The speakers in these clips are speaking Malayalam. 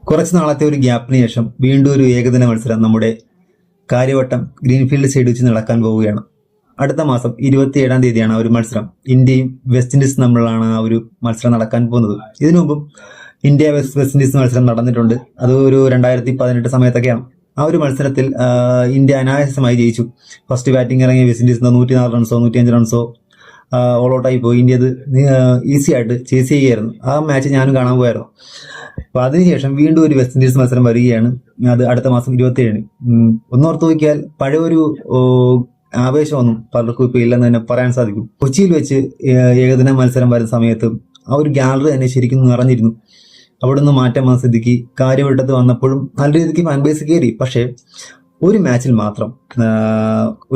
കുറച്ച് നാളത്തെ ഒരു ഗ്യാപ്പിന് ശേഷം വീണ്ടും ഒരു ഏകദിന മത്സരം നമ്മുടെ കാര്യവട്ടം ഗ്രീൻഫീൽഡ് സ്റ്റേഡിയം വെച്ച് നടക്കാൻ പോവുകയാണ്. അടുത്ത മാസം 27-ാം തീയതിയാണ് ആ ഒരു മത്സരം. ഇന്ത്യയും വെസ്റ്റ് ഇൻഡീസും തമ്മിലാണ് ആ ഒരു മത്സരം നടക്കാൻ പോകുന്നത്. ഇതിനു മുമ്പും ഇന്ത്യ വെസ്റ്റ് ഇൻഡീസ് മത്സരം നടന്നിട്ടുണ്ട്. അത് ഒരു 2018 സമയത്തൊക്കെയാണ്. ആ ഒരു മത്സരത്തിൽ ഇന്ത്യ അനായാസമായി ജയിച്ചു. ഫസ്റ്റ് ബാറ്റിംഗ് ഇറങ്ങിയ വെസ്റ്റ് ഇൻഡീസ് 104 റൺസോ 105 റൺസോ ഓൾ ഔട്ടായി പോയി. ഇന്ത്യ അത് ഈസി ആയിട്ട് ചേസ് ചെയ്യുകയായിരുന്നു. ആ മാച്ച് ഞാനും കാണാൻ പോയായിരുന്നു. അപ്പൊ അതിനുശേഷം വീണ്ടും ഒരു വെസ്റ്റ് ഇൻഡീസ് മത്സരം വരികയാണ്. അത് അടുത്ത മാസം 27-ന്. ഒന്നോർത്ത് നോക്കിയാൽ പഴയൊരു ആവേശമൊന്നും പലർക്കും ഇപ്പൊ ഇല്ലെന്ന് തന്നെ പറയാൻ സാധിക്കും. കൊച്ചിയിൽ വെച്ച് ഏകദിന മത്സരം വരുന്ന സമയത്ത് ആ ഒരു ഗാലറി തന്നെ ശരിക്കും നിറഞ്ഞിരുന്നു. അവിടുന്ന് മാറ്റം വന്ന സ്ഥിതിക്ക് കാര്യവട്ടത്ത് വന്നപ്പോഴും നല്ല രീതിക്ക് ഫാൻ ബേസ് കയറി. പക്ഷേ ഒരു മാച്ചിൽ മാത്രം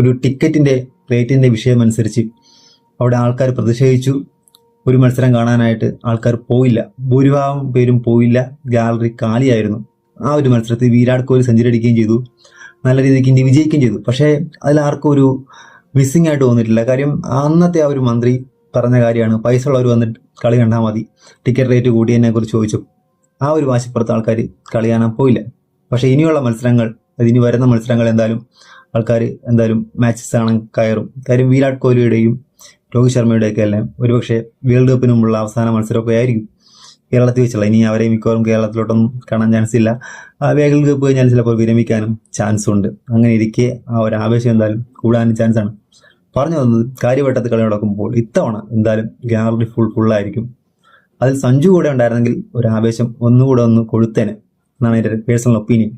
ഒരു ടിക്കറ്റിന്റെ റേറ്റിന്റെ വിഷയം അനുസരിച്ച് അവിടെ ആൾക്കാർ പ്രതിഷേധിച്ചു. ഒരു മത്സരം കാണാനായിട്ട് ആൾക്കാർ പോയില്ല. ഭൂരിഭാഗം പേരും പോയില്ല. ഗാലറി കാലിയായിരുന്നു. ആ ഒരു മത്സരത്തിൽ വിരാട് കോഹ്ലി സെഞ്ചുറി അടിക്കുകയും ചെയ്തു. നല്ല രീതിക്ക് ഇന്ത്യ വിജയിക്കുകയും ചെയ്തു. പക്ഷേ അതിലാർക്കും ഒരു മിസ്സിംഗ് ആയിട്ട് തോന്നിയിട്ടില്ല. കാര്യം അന്നത്തെ ആ ഒരു മന്ത്രി പറഞ്ഞ കാര്യമാണ്, പൈസ ഉള്ളവർ വന്നിട്ട് കളി കണ്ടാൽ മതി, ടിക്കറ്റ് റേറ്റ് കൂടിയതിനെ കുറിച്ച് ചോദിച്ചു. ആ ഒരു വാശിപ്പുറത്ത് ആൾക്കാർ കളി കാണാൻ പോയില്ല. പക്ഷേ ഇനിയുള്ള മത്സരങ്ങൾ, ഇനി വരുന്ന മത്സരങ്ങൾ എന്തായാലും ആൾക്കാർ എന്തായാലും മാച്ചസ് കാണാൻ കയറും. കാര്യം വിരാട് കോഹ്ലിയുടെയും രോഹിത് ശർമ്മയുടെയൊക്കെ എല്ലാം ഒരുപക്ഷെ വേൾഡ് കപ്പിന് മുമ്പുള്ള അവസാന മത്സരമൊക്കെ ആയിരിക്കും കേരളത്തിൽ വെച്ചുള്ള. ഇനി അവരെ മിക്കവാറും കേരളത്തിലോട്ടൊന്നും കാണാൻ ചാൻസ് ഇല്ല. വേൾഡ് കപ്പ് കഴിഞ്ഞാൽ ചിലപ്പോൾ വിരമിക്കാനും ചാൻസ് ഉണ്ട്. അങ്ങനെ ഇരിക്കെ ആ ഒരു ആവേശം എന്തായാലും കൂടാനും ചാൻസ് ആണ്. പറഞ്ഞു വന്നത്, കാര്യവട്ടത്ത് കളി നടക്കുമ്പോൾ ഇത്തവണ എന്തായാലും ഗാലറി ഫുള്ളായിരിക്കും. അതിൽ സഞ്ജു കൂടെ ഉണ്ടായിരുന്നെങ്കിൽ ഒരു ആവേശം ഒന്നുകൂടെ ഒന്ന് കൊഴുത്തേനെ എന്നാണ് എൻ്റെ പേഴ്സണൽ ഒപ്പീനിയൻ.